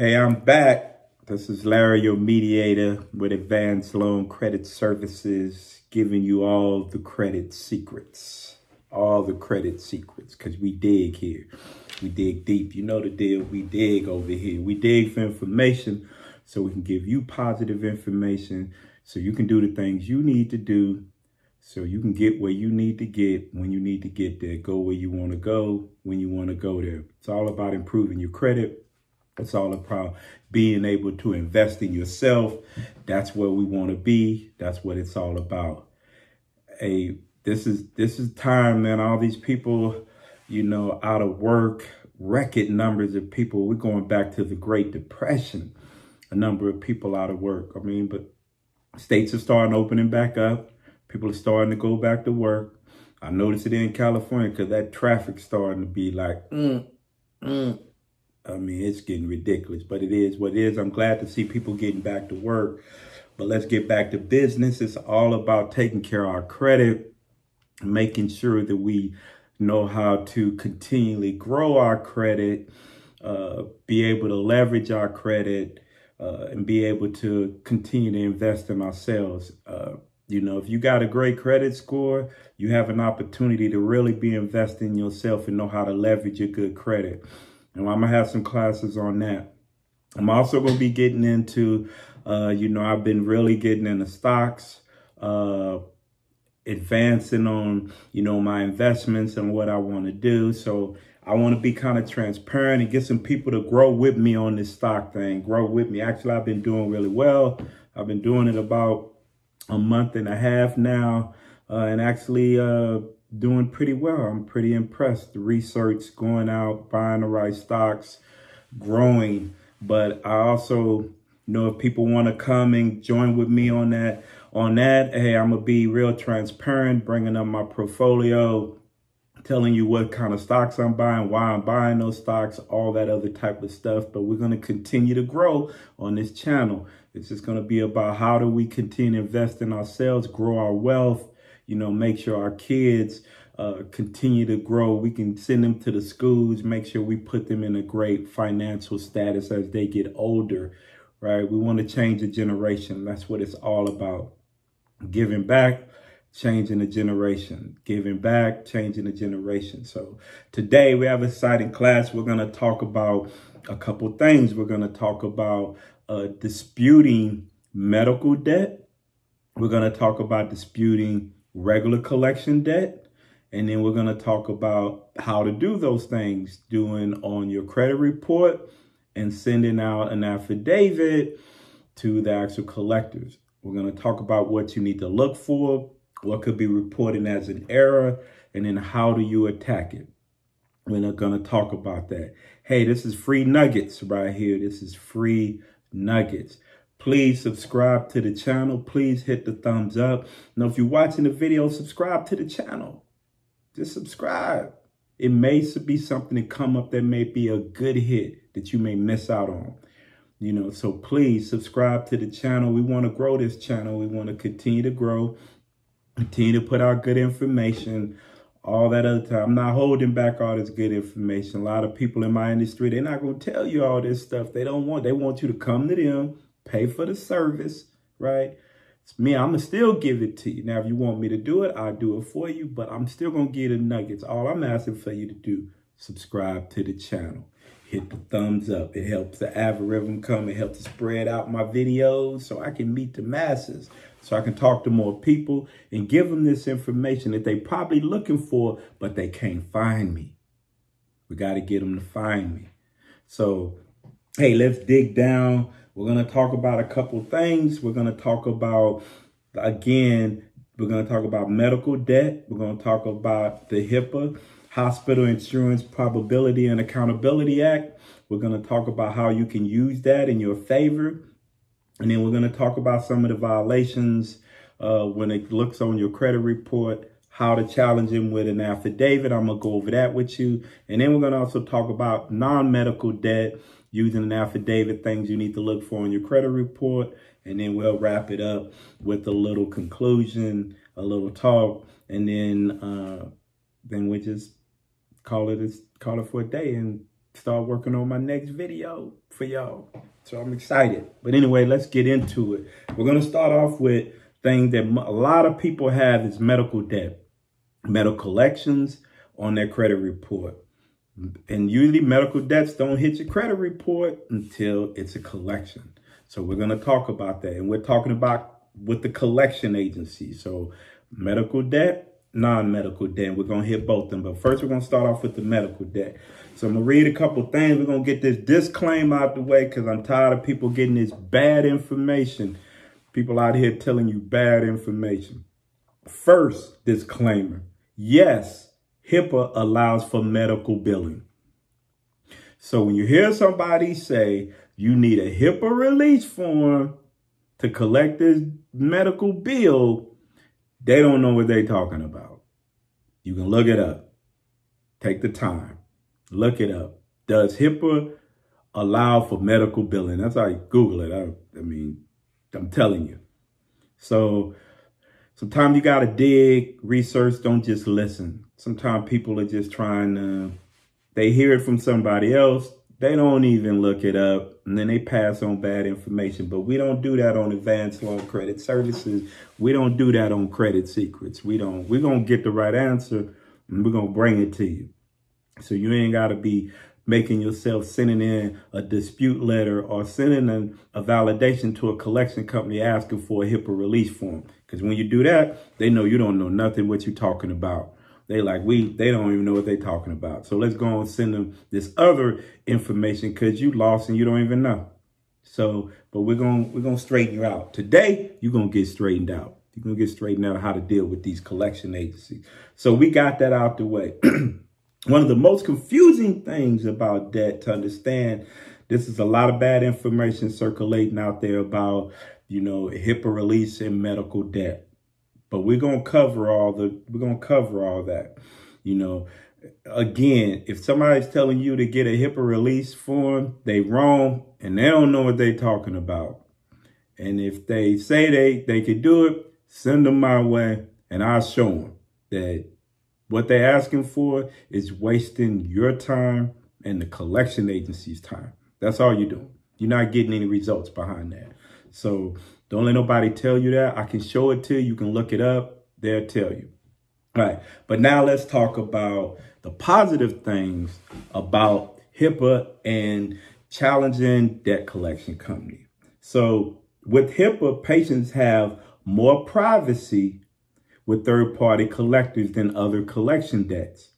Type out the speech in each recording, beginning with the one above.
Hey, I'm back. This is Larry, your mediator with Advanced Loan Credit Services, giving you all the credit secrets. All the credit secrets, because we dig here. We dig deep. You know the deal. We dig over here. We dig for information so we can give you positive information so you can do the things you need to do so you can get where you need to get when you need to get there. Go where you want to go when you want to go there. It's all about improving your credit. It's all about being able to invest in yourself. That's where we want to be. That's what it's all about. Hey, this is time, man. All these people, out of work, record numbers of people. We're going back to the Great Depression. A number of people out of work. But states are starting opening back up. People are starting to go back to work. I noticed it in California because that traffic's starting to be like, it's getting ridiculous, but it is what it is. I'm glad to see people getting back to work, but let's get back to business. It's all about taking care of our credit, making sure that we know how to continually grow our credit, be able to leverage our credit, and be able to continue to invest in ourselves. If you got a great credit score, you have an opportunity to really be investing in yourself and know how to leverage your good credit. And I'm going to have some classes on that. I'm also going to be getting into, I've been really getting into stocks, advancing on, my investments and what I want to do. So I want to be kind of transparent and get some people to grow with me on this stock thing, grow with me. Actually, I've been doing really well. I've been doing it about a month and a half now, and actually, doing pretty well. I'm pretty impressed. The research, going out, buying the right stocks, growing. But I also know if people want to come and join with me on that, hey, I'm going to be real transparent, bringing up my portfolio, telling you what kind of stocks I'm buying, why I'm buying those stocks, all that other type of stuff. But we're going to continue to grow on this channel. It's just going to be about how do we continue to invest in ourselves, grow our wealth, make sure our kids continue to grow. We can send them to the schools, make sure we put them in a great financial status as they get older, right? We want to change the generation. That's what it's all about. Giving back, changing the generation. Giving back, changing the generation. So today we have an exciting class. We're going to talk about a couple things. We're going to talk about disputing medical debt. We're going to talk about disputing regular collection debt. And then we're going to talk about how to do those things, doing on your credit report and sending out an affidavit to the actual collectors. We're going to talk about what you need to look for, what could be reported as an error, and then how do you attack it. We're not going to talk about that. Hey, this is free nuggets right here. This is free nuggets. Please subscribe to the channel. Please hit the thumbs up. Now, if you're watching the video, subscribe to the channel. Just subscribe. It may be something that come up that may be a good hit that you may miss out on. So please subscribe to the channel. We want to grow this channel. We want to continue to grow, continue to put out good information, all that other time. I'm not holding back all this good information. A lot of people in my industry, they're not going to tell you all this stuff. They want you to come to them, pay for the service, right? It's me, I'm going to still give it to you. Now, if you want me to do it, I'll do it for you, but I'm still going to give the nuggets. All I'm asking for you to do, subscribe to the channel. Hit the thumbs up. It helps the algorithm come. It helps to spread out my videos so I can meet the masses, so I can talk to more people and give them this information that they probably looking for, but they can't find me. We got to get them to find me. So, hey, let's dig down. We're going to talk about a couple things. We're going to talk about, again, we're going to talk about medical debt. We're going to talk about the Hipaa Hospital Insurance Probability and Accountability Act. We're going to talk about how you can use that in your favor. And then we're going to talk about some of the violations when it looks on your credit report, how to challenge them with an affidavit. I'm going to go over that with you. And then we're going to also talk about non-medical debt, using an affidavit, things you need to look for on your credit report. And then we'll wrap it up with a little conclusion, a little talk. And then we just call it for a day and start working on my next video for y'all. So I'm excited. But anyway, let's get into it. We're going to start off with things that a lot of people have is medical debt, medical collections on their credit report. And usually medical debts don't hit your credit report until it's a collection. So we're going to talk about that. And we're talking about with the collection agency. So medical debt, non-medical debt. We're going to hit both of them. But first, we're going to start off with the medical debt. So I'm going to read a couple things. We're going to get this disclaimer out the way because I'm tired of people getting this bad information. People out here telling you bad information. First, disclaimer. Yes, Hipaa allows for medical billing. So when you hear somebody say you need a Hipaa release form to collect this medical bill, they don't know what they're talking about. You can look it up. Take the time. Look it up. Does Hipaa allow for medical billing? That's how you Google it. I mean, I'm telling you. So sometimes you got to dig, research, don't just listen. Sometimes people are just trying to, they hear it from somebody else. They don't even look it up, and then they pass on bad information. But we don't do that on Advanced Loan Credit Services. We don't do that on Credit Secrets. We're going to get the right answer, and we're going to bring it to you. So you ain't got to be making yourself sending in a dispute letter or sending a validation to a collection company asking for a Hipaa release form. Because when you do that, they know you don't know nothing what you're talking about. They don't even know what they're talking about. So let's go and send them this other information because you lost and you don't even know. So, but we're gonna straighten you out. Today, you're gonna get straightened out. You're gonna get straightened out how to deal with these collection agencies. So we got that out the way. One of the most confusing things about debt to understand, this is a lot of bad information circulating out there about, Hipaa release and medical debt. But we're going to cover all that. Again, if somebody's telling you to get a Hipaa release form, they wrong and they don't know what they're talking about. And if they say they could do it, send them my way and I'll show them that what they're asking for is wasting your time and the collection agency's time. That's all you're doing. You're not getting any results behind that. So don't let nobody tell you that. I can show it to you. You can look it up. They'll tell you. All right. But now let's talk about the positive things about Hipaa and challenging debt collection company. So with Hipaa, patients have more privacy with third-party collectors than other collection debts.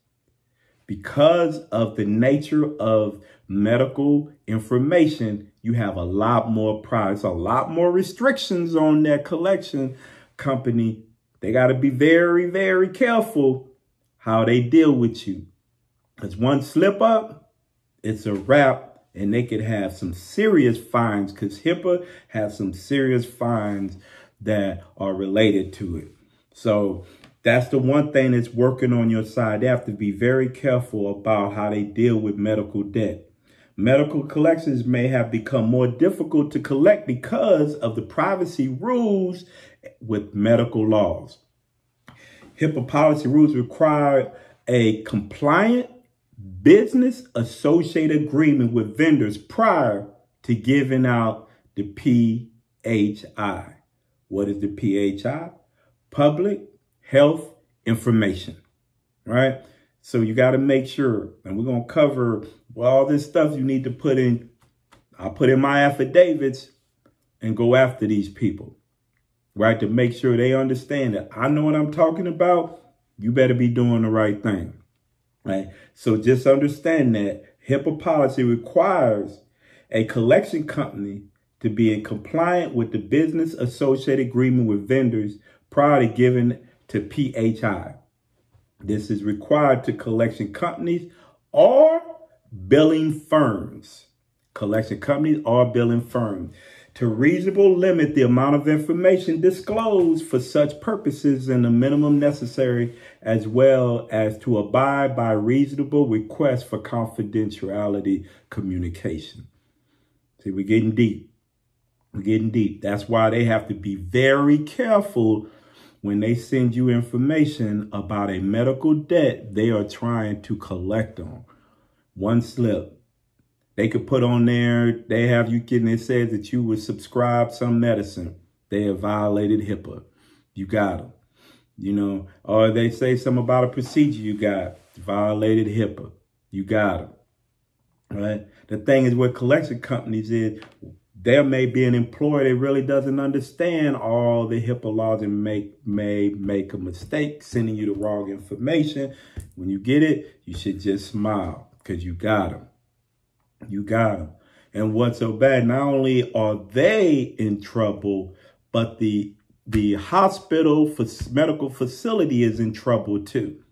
Because of the nature of medical information, you have a lot more privacy, a lot more restrictions on that collection company. They got to be very, very careful how they deal with you. Because one slip up, it's a wrap, and they could have some serious fines because Hipaa has some serious fines that are related to it. So that's the one thing that's working on your side. They have to be very careful about how they deal with medical debt. Medical collections may have become more difficult to collect because of the privacy rules with medical laws. Hipaa policy rules require a compliant business associate agreement with vendors prior to giving out the PHI. What is the PHI? Public health information, right? So you got to make sure, and we're going to cover all this stuff you need to put in. I'll put in my affidavits and go after these people, right? To make sure they understand that I know what I'm talking about. You better be doing the right thing, right? So just understand that Hipaa policy requires a collection company to be in compliant with the business associate agreement with vendors prior to giving to PHI. This is required to collection companies or billing firms. Collection companies or billing firms to reasonably limit the amount of information disclosed for such purposes and the minimum necessary, as well as to abide by reasonable requests for confidentiality communication. See, we're getting deep. We're getting deep. That's why they have to be very careful when they send you information about a medical debt they are trying to collect on. One slip, They could put on there, they have you getting, it says that you would subscribe some medicine. They have violated HIPAA. You got them. You know, or they say something about a procedure you got, violated HIPAA. You got them. Right? The thing is with collection companies is there may be an employer that really doesn't understand all the HIPAA laws and may make a mistake sending you the wrong information. When you get it, you should just smile because you got them. You got them. And what's so bad, not only are they in trouble, but the hospital medical facility is in trouble too.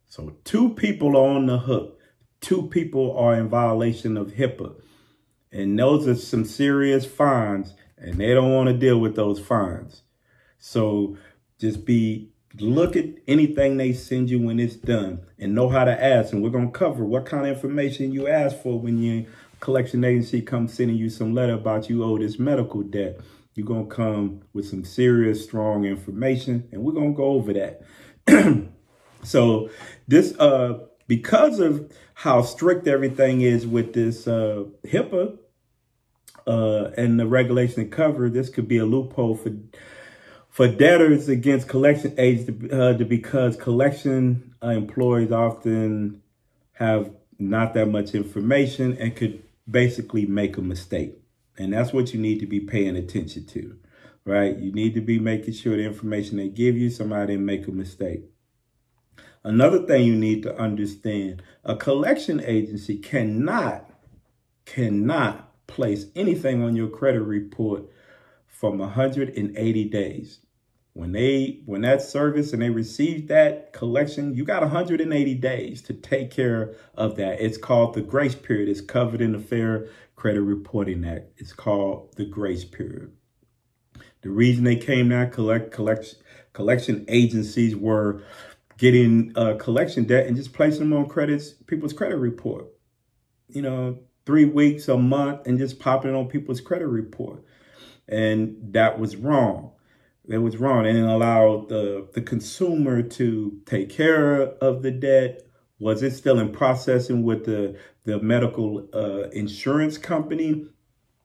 So 2 people are on the hook. 2 people are in violation of HIPAA. And those are some serious fines, and they don't want to deal with those fines. So just look at anything they send you when it's done and know how to ask. And we're going to cover what kind of information you ask for when your collection agency comes sending you some letter about you owe this medical debt. You're going to come with some serious, strong information, and we're going to go over that. So this, because of how strict everything is with this HIPAA and the regulation and cover, this could be a loophole for debtors against collection agents because collection employees often have not that much information and could basically make a mistake. And that's what you need to be paying attention to, right? You need to be making sure the information they give you, somebody didn't make a mistake. Another thing you need to understand, a collection agency cannot place anything on your credit report from 180 days. When that service and they receive that collection, you got 180 days to take care of that. It's called the grace period. It's covered in the Fair Credit Reporting Act. It's called the grace period. The reason they came now, collection agencies were getting collection debt and just placing them on people's credit report. You know, 3 weeks, a month, and just popping it on people's credit report. And that was wrong. That was wrong. They didn't allow the consumer to take care of the debt. Was it still in processing with the medical insurance company?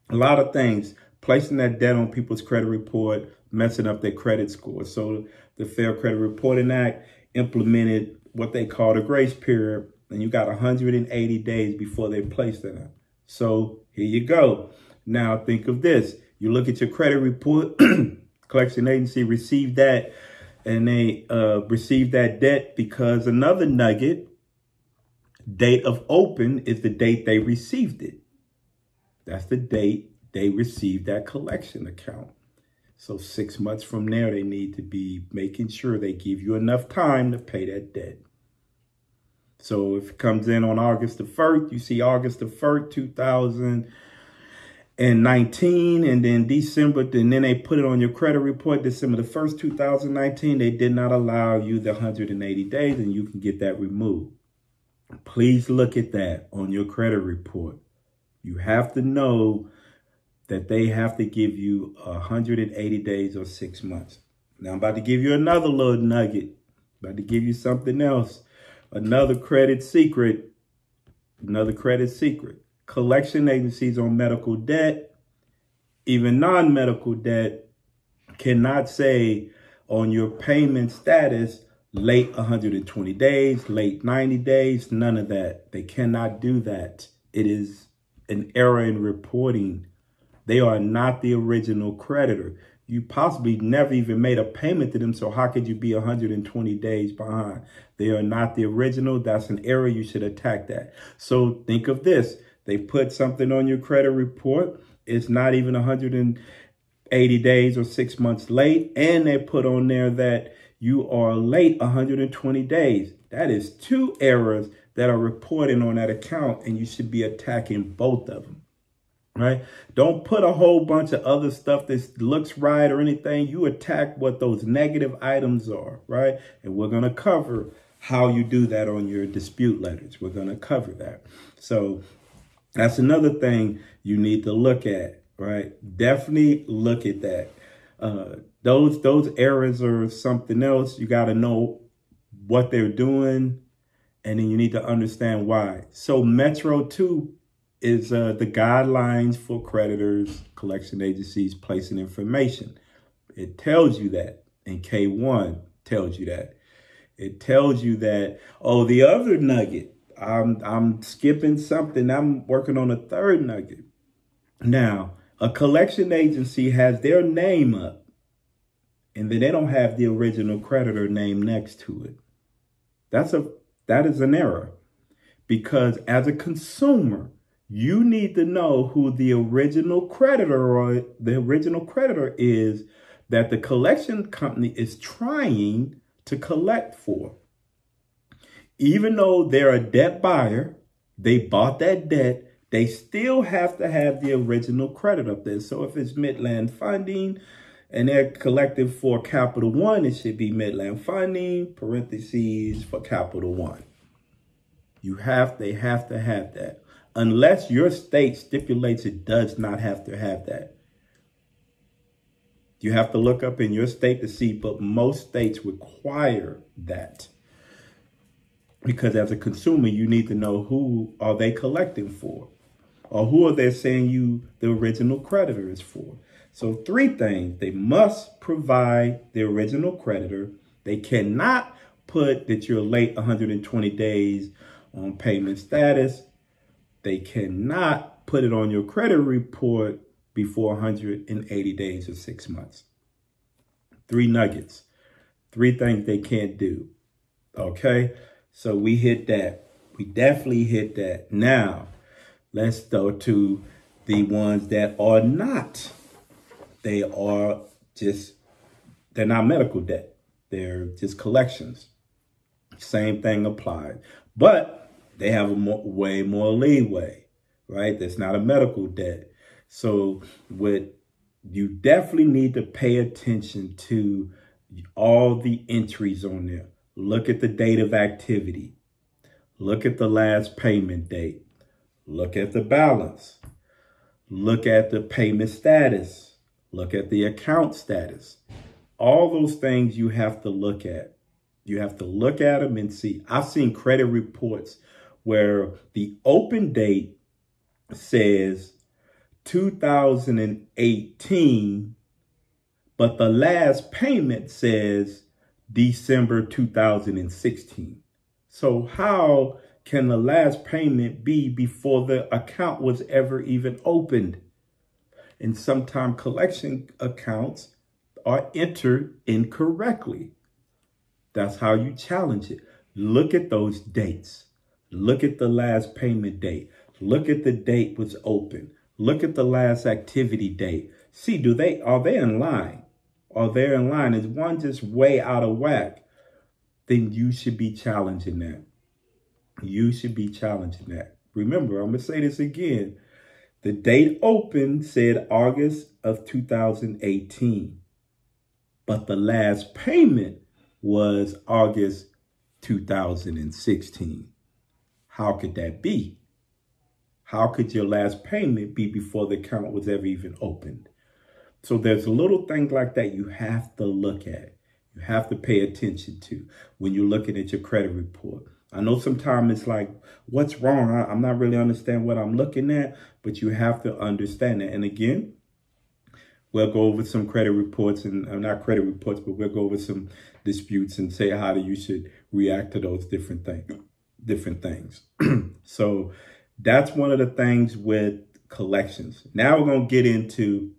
A lot of things. Placing that debt on people's credit report, messing up their credit score. So the Fair Credit Reporting Act implemented what they call the grace period, and you got 180 days before they place that. So here you go. Now think of this. You look at your credit report, collection agency received that, and they received that debt because another nugget, date of open is the date they received it. That's the date they received that collection account. So 6 months from there, they need to be making sure they give you enough time to pay that debt. So if it comes in on August the 1st, you see August the 1st, 2019, and then December, and then they put it on your credit report, December the 1st, 2019, they did not allow you the 180 days, and you can get that removed. Please look at that on your credit report. You have to know that they have to give you 180 days or 6 months. Now I'm about to give you another little nugget. About to give you something else. Another credit secret. Collection agencies on medical debt, even non-medical debt, cannot say on your payment status, late 120 days, late 90 days, none of that. They cannot do that. It is an error in reporting. They are not the original creditor. You possibly never even made a payment to them, so how could you be 120 days behind? They are not the original. That's an error. You should attack that. So think of this. They put something on your credit report. It's not even 180 days or 6 months late, and they put on there that you are late 120 days. That is 2 errors that are reported on that account, and you should be attacking both of them. Right? Don't put a whole bunch of other stuff that looks right or anything. You attack what those negative items are, right? And we're going to cover how you do that on your dispute letters. We're going to cover that. So that's another thing you need to look at, right? Definitely look at that. Those errors are something else. You got to know what they're doing, and then you need to understand why. So Metro 2 is the guidelines for creditors, collection agencies placing information. It tells you that. And K1 tells you that. It tells you that, oh, the other nugget, I'm skipping something. I'm working on a third nugget. Now, a collection agency has their name up, and then they don't have the original creditor name next to it. That is an error, because as a consumer, you need to know who the original creditor or the original creditor is that the collection company is trying to collect for. Even though they're a debt buyer, they bought that debt, they still have to have the original credit up there. So if it's Midland Funding and they're collecting for Capital One, it should be Midland Funding, parentheses, for Capital One. They have to have that. Unless your state stipulates it does not have to have that. You have to look up in your state to see, but most states require that. Because as a consumer, you need to know who are they collecting for, or who are they saying you the original creditor is for. So 3 things: they must provide the original creditor. They cannot put that you're late 120 days on payment status. They cannot put it on your credit report before 180 days or 6 months. 3 nuggets, 3 things they can't do. Okay, so we hit that. We definitely hit that. Now, let's go to the ones that are not. They're not medical debt. They're just collections. Same thing applies. But they have way more leeway, right? That's not a medical debt. So you definitely need to pay attention to all the entries on there. Look at the date of activity. Look at the last payment date. Look at the balance. Look at the payment status. Look at the account status. All those things you have to look at. You have to look at them and see. I've seen credit reports where the open date says 2018, but the last payment says December 2016. So how can the last payment be before the account was ever even opened? And sometimes collection accounts are entered incorrectly. That's how you challenge it. Look at those dates. Look at the last payment date. Look at the date was open. Look at the last activity date. See, are they in line? Are they in line? Is one just way out of whack? Then you should be challenging that. You should be challenging that. Remember, I'm going to say this again. The date open said August of 2018, but the last payment was August 2016. How could that be? How could your last payment be before the account was ever even opened? So there's little things like that you have to look at. You have to pay attention to when you're looking at your credit report. I know sometimes it's like, what's wrong? I'm not really understanding what I'm looking at, but you have to understand it. And again, we'll go over some credit reports and not credit reports, but we'll go over some disputes and say how you should react to those different things. So that's one of the things with collections. Now we're going to get into,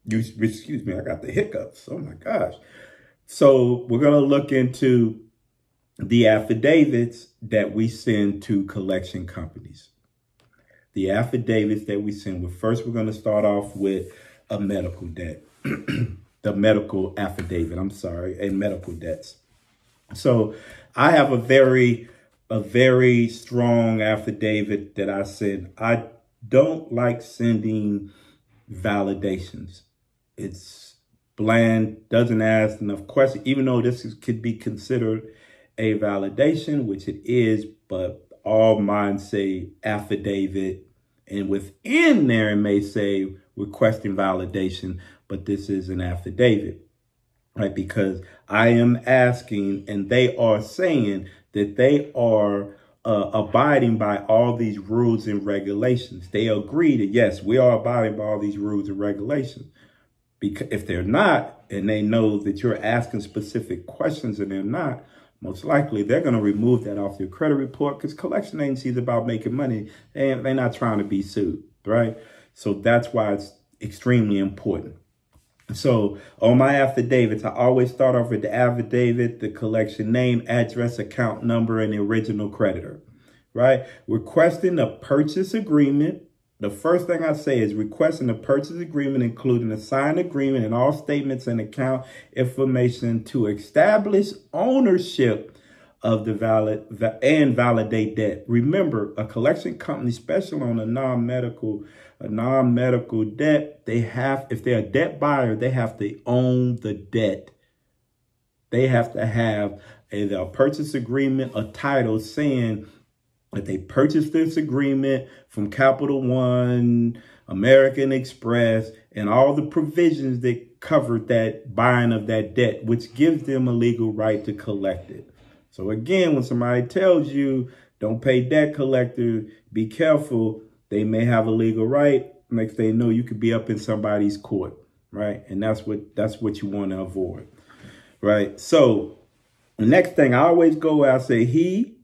excuse me, I got the hiccups. Oh my gosh. So we're going to look into the affidavits that we send to collection companies. The affidavits that we send. Well, first, we're going to start off with a medical debt. The medical affidavit, and medical debts. So I have a very strong affidavit that I send. I don't like sending validations. It's bland, doesn't ask enough questions, even though could be considered a validation, which it is, but all mine say affidavit, and within there it may say requesting validation, but this is an affidavit, right? Because I am asking, and they are saying that they are abiding by all these rules and regulations. They agree that, yes, we are abiding by all these rules and regulations. Because if they're not, and they know that you're asking specific questions and they're not, most likely they're going to remove that off your credit report, because collection agency is about making money and they're not trying to be sued, right? So that's why it's extremely important. So on my affidavits, I always start off with the affidavit, the collection name, address, account number, and the original creditor, right? Requesting a purchase agreement. The first thing I say is requesting a purchase agreement, including a signed agreement and all statements and account information to establish ownership of the validate debt. Remember, a collection company, especially on a non-medical debt, if they're a debt buyer, they have to own the debt. They have to have a purchase agreement, a title saying that they purchased this agreement from Capital One, American Express, and all the provisions that covered that buying of that debt, which gives them a legal right to collect it. So again, when somebody tells you don't pay debt collector, be careful, they may have a legal right. Next thing you know, you could be up in somebody's court, right? And that's what you want to avoid, right? So the next thing I always go where I say he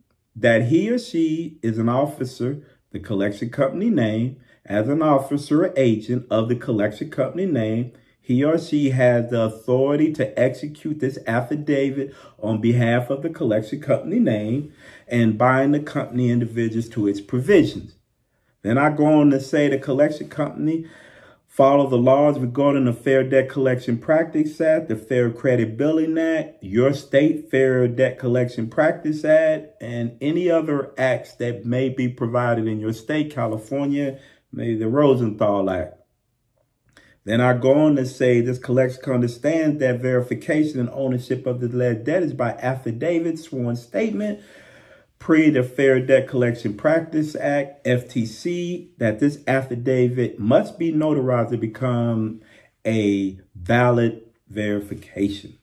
or she is an officer, the collection company name, as an officer or agent of the collection company name. He or she has the authority to execute this affidavit on behalf of the collection company name and bind the company individuals to its provisions. Then I go on to say the collection company follow the laws regarding the Fair Debt Collection Practice Act, the Fair Credit Billing Act, your state Fair Debt Collection Practice Act, and any other acts that may be provided in your state, California, maybe the Rosenthal Act. Then I go on to say this collection understands that verification and ownership of the alleged debt is by affidavit, sworn statement, pre the Fair Debt Collection Practice Act, FTC, that this affidavit must be notarized to become a valid verification.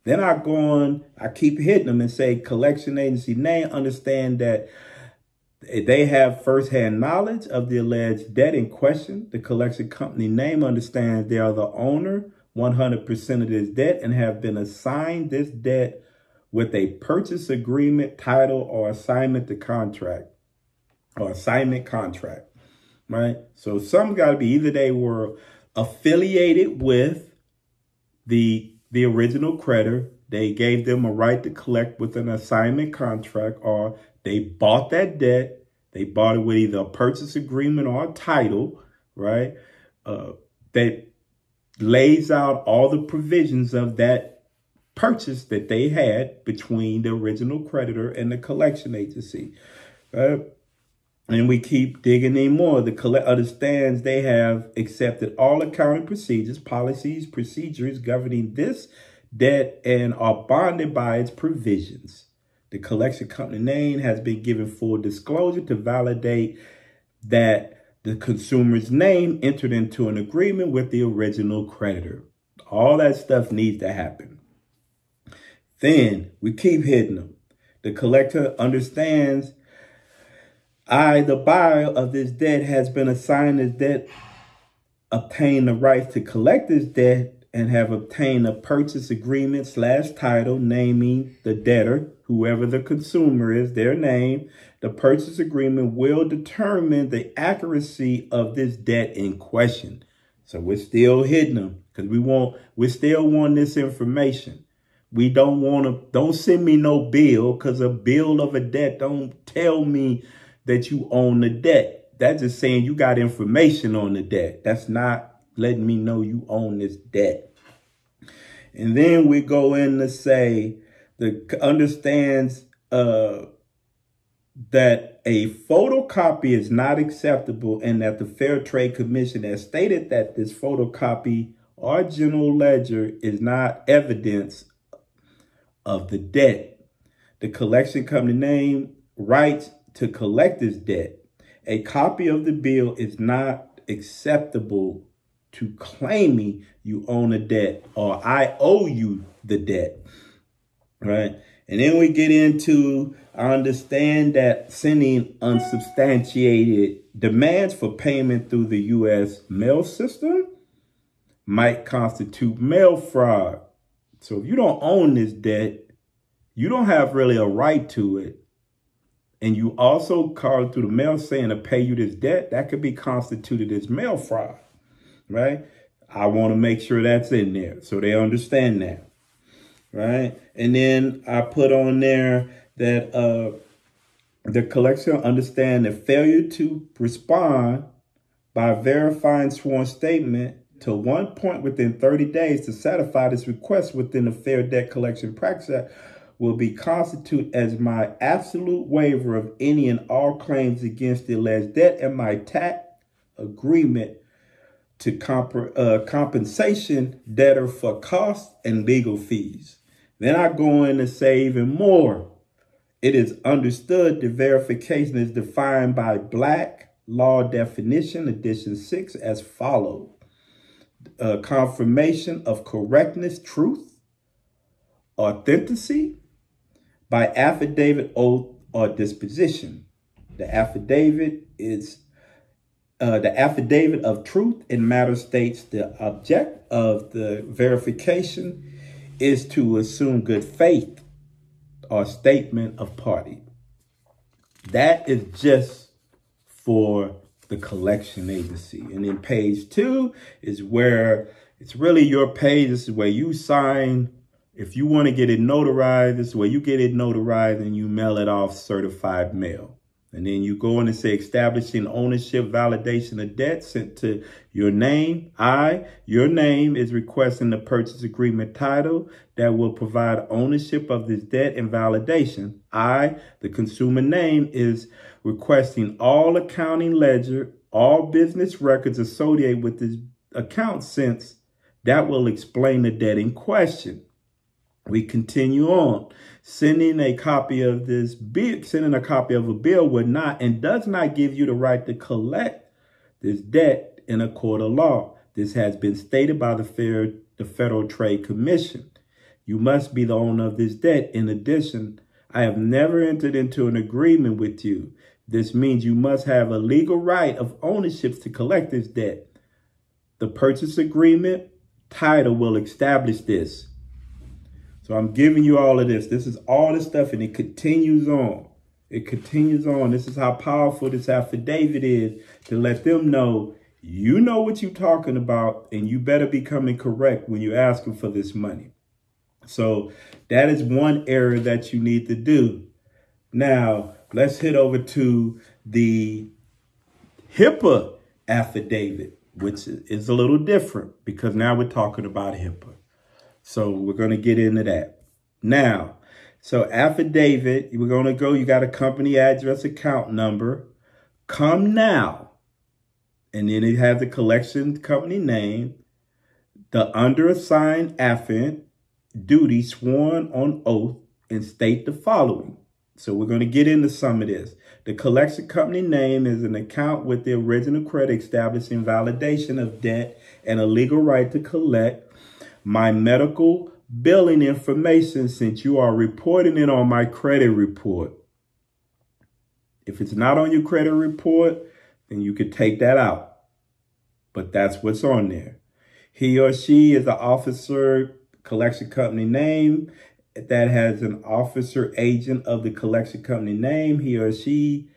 Then I go on, I keep hitting them and say collection agency name, understand that they have firsthand knowledge of the alleged debt in question. The collection company name understands they are the owner 100% of this debt and have been assigned this debt with a purchase agreement, title, or assignment contract, right? So some got to be either they were affiliated with the original creditor, they gave them a right to collect with an assignment contract, or they bought that debt. They bought it with either a purchase agreement or a title, right? That lays out all the provisions of that purchase that they had between the original creditor and the collection agency, right? And we keep digging in more. The collector understands they have accepted all accounting procedures, policies, procedures governing this debt and are bonded by its provisions. The collection company name has been given full disclosure to validate that the consumer's name entered into an agreement with the original creditor. All that stuff needs to happen. Then we keep hitting them. The collector understands the buyer of this debt has been assigned this debt, obtained the rights to collect this debt, and have obtained a purchase agreement / title naming the debtor, whoever the consumer is, their name. The purchase agreement will determine the accuracy of this debt in question. So we're still hitting them because we still want this information. We don't send me no bill, because a bill of a debt don't tell me that you own the debt. That's just saying you got information on the debt. That's not letting me know you own this debt. And then we go in to say understands that a photocopy is not acceptable, and that the Fair Trade Commission has stated that this photocopy or general ledger is not evidence of the debt. The collection company name rights to collect this debt. A copy of the bill is not acceptable to claiming you own a debt or I owe you the debt. right? And then we get into, I understand that sending unsubstantiated demands for payment through the U.S. mail system might constitute mail fraud. So if you don't own this debt, you don't have really a right to it, and you also call through the mail saying to pay you this debt, that could be constituted as mail fraud, right? I want to make sure that's in there so they understand that, right? And then I put on there that the collection understand the failure to respond by verifying sworn statement to one point within 30 days to satisfy this request within the Fair Debt Collection Practice Act will be constituted as my absolute waiver of any and all claims against the alleged debt and my tax agreement to compensation debtor for costs and legal fees. Then I go in and say even more. It is understood the verification is defined by Black Law Definition, Edition 6, as follows. Confirmation of correctness, truth, authenticity, by affidavit, oath, or disposition. The affidavit is the affidavit of truth in matter states the object of the verification is to assume good faith or statement of party. That is just for the collection agency. And then page 2 is where it's really your page. This is where you sign. If you want to get it notarized, this is where you get it notarized and you mail it off certified mail. And then you go in and say establishing ownership validation of debt sent to your name. Your name is requesting the purchase agreement title that will provide ownership of this debt and validation. The consumer name, is requesting all accounting ledger, all business records associated with this account, since that will explain the debt in question. We continue on. Sending a copy of a bill would not and does not give you the right to collect this debt in a court of law. This has been stated by the Federal Trade Commission. You must be the owner of this debt. In addition, I have never entered into an agreement with you. This means you must have a legal right of ownership to collect this debt. The purchase agreement title will establish this. So I'm giving you all of this. This is all this stuff, and it continues on. It continues on. This is how powerful this affidavit is, to let them know you know what you're talking about, and you better be coming correct when you're asking for this money. So that is one area that you need to do. Now, let's head over to the Hipaa affidavit, which is a little different because now we're talking about Hipaa. So we're going to get into that. Now, so affidavit, we're going to go, you got a company address, account number, come now. And then it has the collection company name, the underassigned affiant, duty sworn on oath, and state the following. So we're going to get into some of this. The collection company name is an account with the original credit establishing validation of debt and a legal right to collect. My medical billing information, since you are reporting it on my credit report. If it's not on your credit report, then you could take that out. But that's what's on there. He or she is an officer, collection company name that has an officer agent of the collection company name. He or she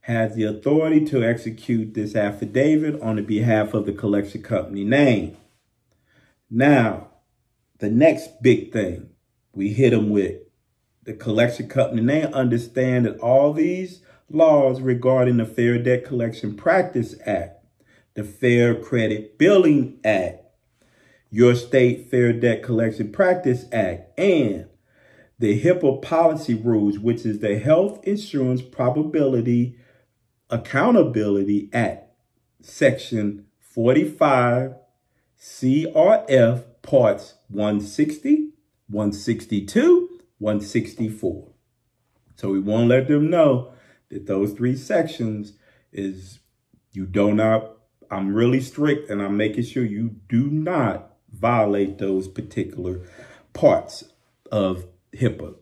has the authority to execute this affidavit on the behalf of the collection company name. Now, the next big thing we hit them with, the collection company name, understand that all these laws regarding the Fair Debt Collection Practice Act, the Fair Credit Billing Act, your state Fair Debt Collection Practice Act, and the Hipaa policy rules, which is the Health Insurance Probability Accountability Act, Section 45 CRF Parts 160, 162, 164. So we want to let them know that those 3 sections is, I'm really strict, and I'm making sure you do not violate those particular parts of Hipaa.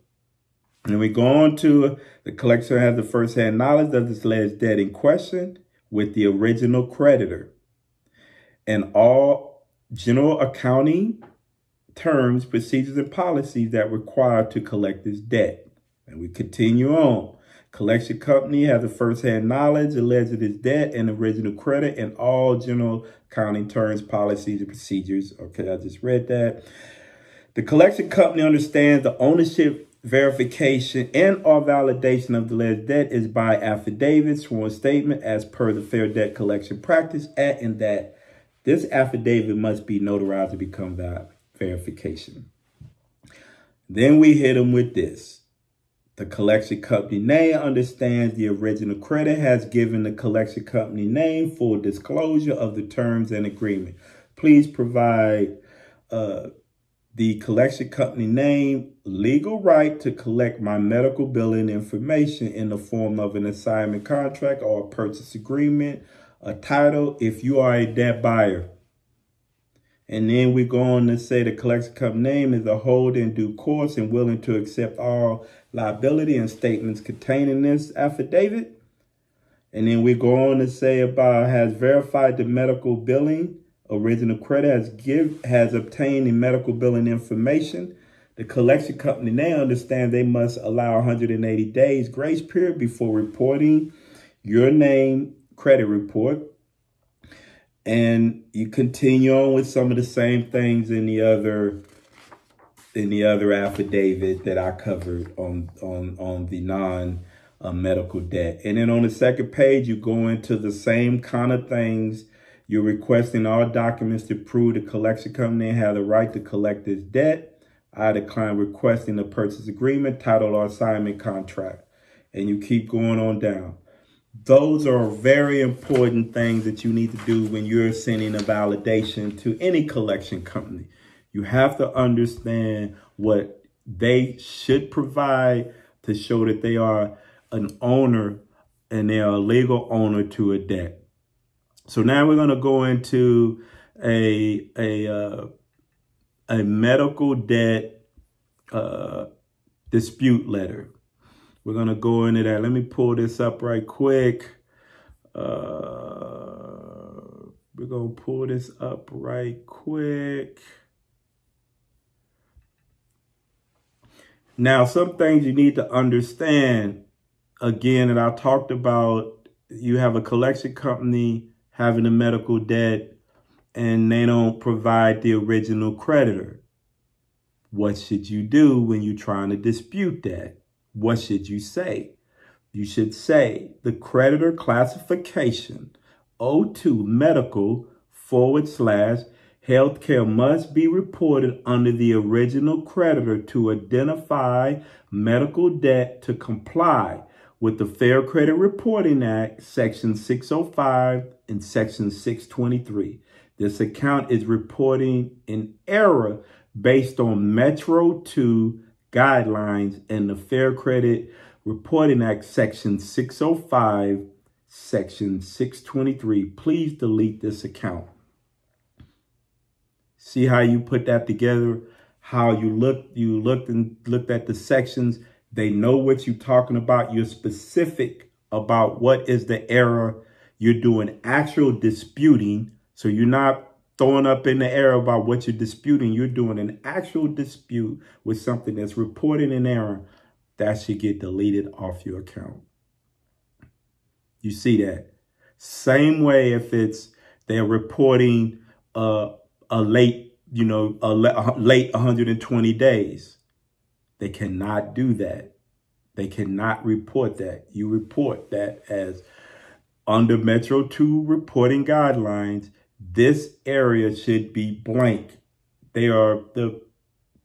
And we go on to the collector has the first-hand knowledge of this alleged debt in question with the original creditor and all general accounting terms, procedures, and policies that require to collect this debt. And we continue on. Collection company has the first-hand knowledge alleged this debt and original credit and all general accounting terms, policies, and procedures. Okay, I just read that. The collection company understands the ownership verification and or validation of the alleged debt is by affidavit, sworn statement as per the Fair Debt Collection Practice Act, and that this affidavit must be notarized to become verification. Then we hit them with this. The collection company name understands the original credit has given the collection company name full disclosure of the terms and agreement. Please provide the collection company name, legal right to collect my medical billing information in the form of an assignment contract or a purchase agreement, a title if you are a debt buyer. And then we go on to say the collection company name is a hold in due course and willing to accept all liability and statements contained in this affidavit. And then we go on to say about has verified the medical billing. Original credit has obtained the medical billing information. The collection company now understands they must allow 180 days grace period before reporting your name credit report. And you continue on with some of the same things in the other affidavit that I covered on the non-medical debt. And then on the second page, you go into the same kind of things. You're requesting all documents to prove the collection company has the right to collect this debt. I decline requesting a purchase agreement, title, or assignment contract. And you keep going on down. Those are very important things that you need to do when you're sending a validation to any collection company. You have to understand what they should provide to show that they are an owner and they are a legal owner to a debt. So now we're going to go into a medical debt dispute letter. We're going to go into that. Let me pull this up right quick. We're going to pull this up right quick. Now, some things you need to understand, again, that I talked about. You have a collection company having a medical debt and they don't provide the original creditor. What should you do when you're trying to dispute that? What should you say? You should say the creditor classification O2 medical / healthcare must be reported under the original creditor to identify medical debt to comply with the Fair Credit Reporting Act, Section 605 and Section 623. This account is reporting an error based on Metro 2 guidelines and the Fair Credit Reporting Act, Section 605, Section 623. Please delete this account. See how you put that together? How you looked at the sections. They know what you're talking about. You're specific about what is the error. You're doing actual disputing. So you're not throwing up in the air about what you're disputing. You're doing an actual dispute with something that's reporting an error. That should get deleted off your account. You see that? Same way if they're reporting a late 120 days. They cannot do that. They cannot report that. You report that as under Metro 2 reporting guidelines. This area should be blank. They are the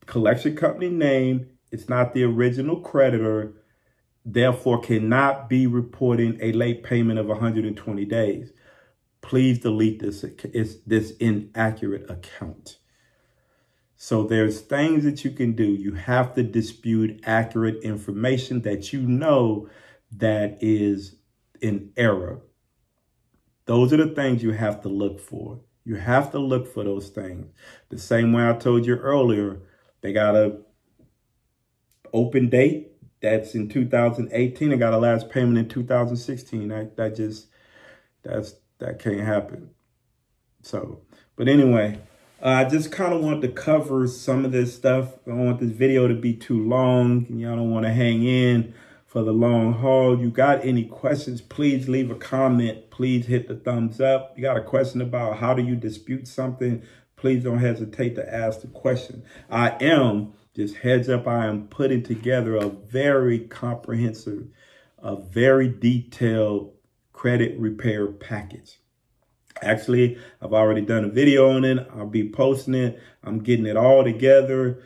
collection company name. It's not the original creditor. Therefore, cannot be reporting a late payment of 120 days. Please delete this inaccurate account. So there's things that you can do. You have to dispute accurate information that you know that is in error. Those are the things you have to look for. You have to look for those things. The same way I told you earlier, they got to open date. That's in 2018. I got a last payment in 2016. That can't happen. So, but anyway, I just kind of want to cover some of this stuff. I don't want this video to be too long. Y'all don't want to hang in for the long haul. You got any questions, please leave a comment. Please hit the thumbs up. You got a question about how do you dispute something, please don't hesitate to ask the question. Just heads up, I am putting together a very comprehensive, a very detailed credit repair package. Actually, I've already done a video on it. I'll be posting it. I'm getting it all together.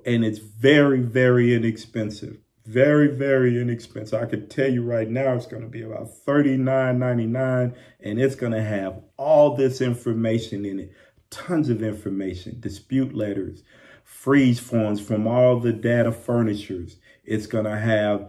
And it's very, very inexpensive. Very, very inexpensive. I could tell you right now, it's going to be about $39.99, and it's going to have all this information in it. Tons of information, dispute letters, freeze forms from all the data furnishers. It's going to have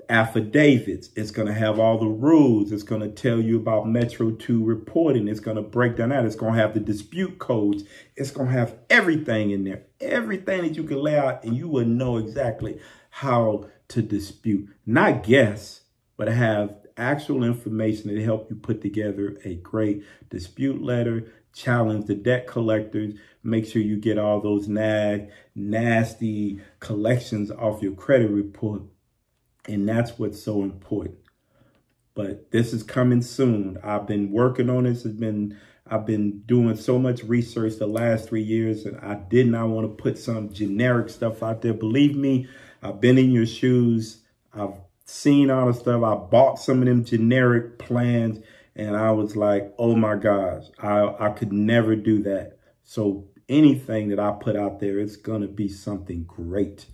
affidavits. It's going to have all the rules. It's going to tell you about Metro 2 reporting. It's going to break down that. It's going to have the dispute codes. It's going to have everything in there, everything that you can lay out, and you will know exactly how to dispute. Not guess, but have actual information to help you put together a great dispute letter, challenge the debt collectors, make sure you get all those nasty collections off your credit report. And that's what's so important. But this is coming soon. I've been working on this. I've been doing so much research the last 3 years, and I did not want to put some generic stuff out there. Believe me, I've been in your shoes. I've seen all the stuff. I bought some of them generic plans, and I was like, oh my gosh, I could never do that. So anything that I put out there, it's going to be something great,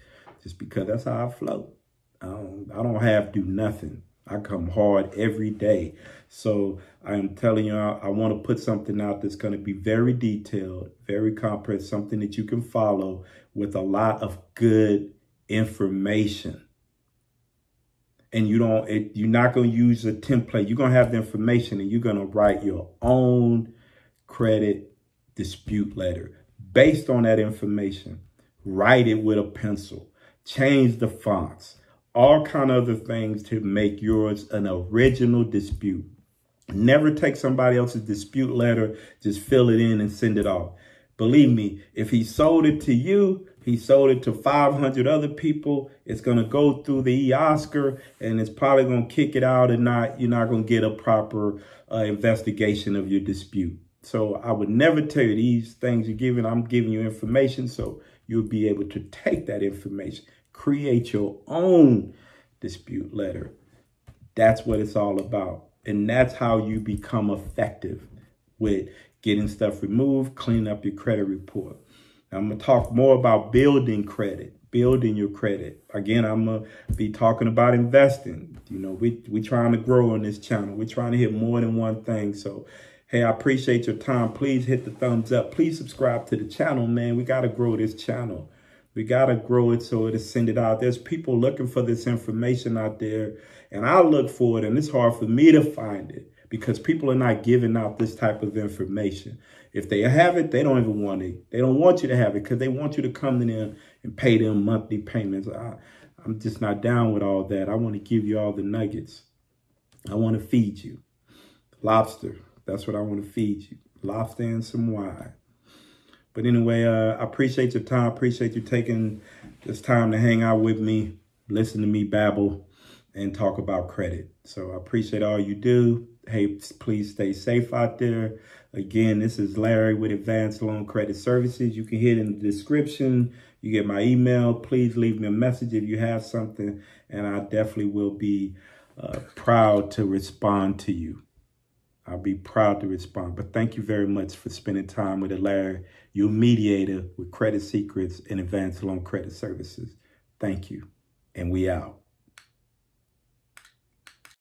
just because that's how I flow. I don't have to do nothing. I come hard every day. So I'm telling you, I want to put something out that's going to be very detailed, very comprehensive, something that you can follow with a lot of good information. And you're not going to use a template. You're going to have the information, and you're going to write your own credit dispute letter based on that information. Write it with a pencil. Change the fonts. All kind of other things to make yours an original dispute. Never take somebody else's dispute letter, just fill it in and send it off. Believe me, if he sold it to you, he sold it to 500 other people, it's going to go through the Oscar, and it's probably going to kick it out, and you're not going to get a proper investigation of your dispute. So I would never tell you these things you're giving. I'm giving you information so you'll be able to take that information, create your own dispute letter. That's what it's all about. And that's how you become effective with getting stuff removed, cleaning up your credit report. I'm going to talk more about building credit, building your credit. Again, I'm going to be talking about investing. You know, we're trying to grow on this channel. We're trying to hit more than one thing. So, hey, I appreciate your time. Please hit the thumbs up. Please subscribe to the channel, man. We got to grow this channel. We got to grow it so it'll send it out. There's people looking for this information out there, and I look for it, and it's hard for me to find it because people are not giving out this type of information. If they have it, they don't even want it. They don't want you to have it because they want you to come to them and pay them monthly payments. I'm just not down with all that. I want to give you all the nuggets. I want to feed you. Lobster, that's what I want to feed you. Lobster and some wine. But anyway, I appreciate your time. Appreciate you taking this time to hang out with me, listen to me babble, and talk about credit. So I appreciate all you do. Hey, please stay safe out there. Again, this is Larry with Advanced Loan Credit Services. You can hit in the description. You get my email. Please leave me a message if you have something, and I definitely will be proud to respond to you. I'll be proud to respond. But thank you very much for spending time with Larry, your mediator with credit secrets and advanced loan credit services. Thank you. And we out.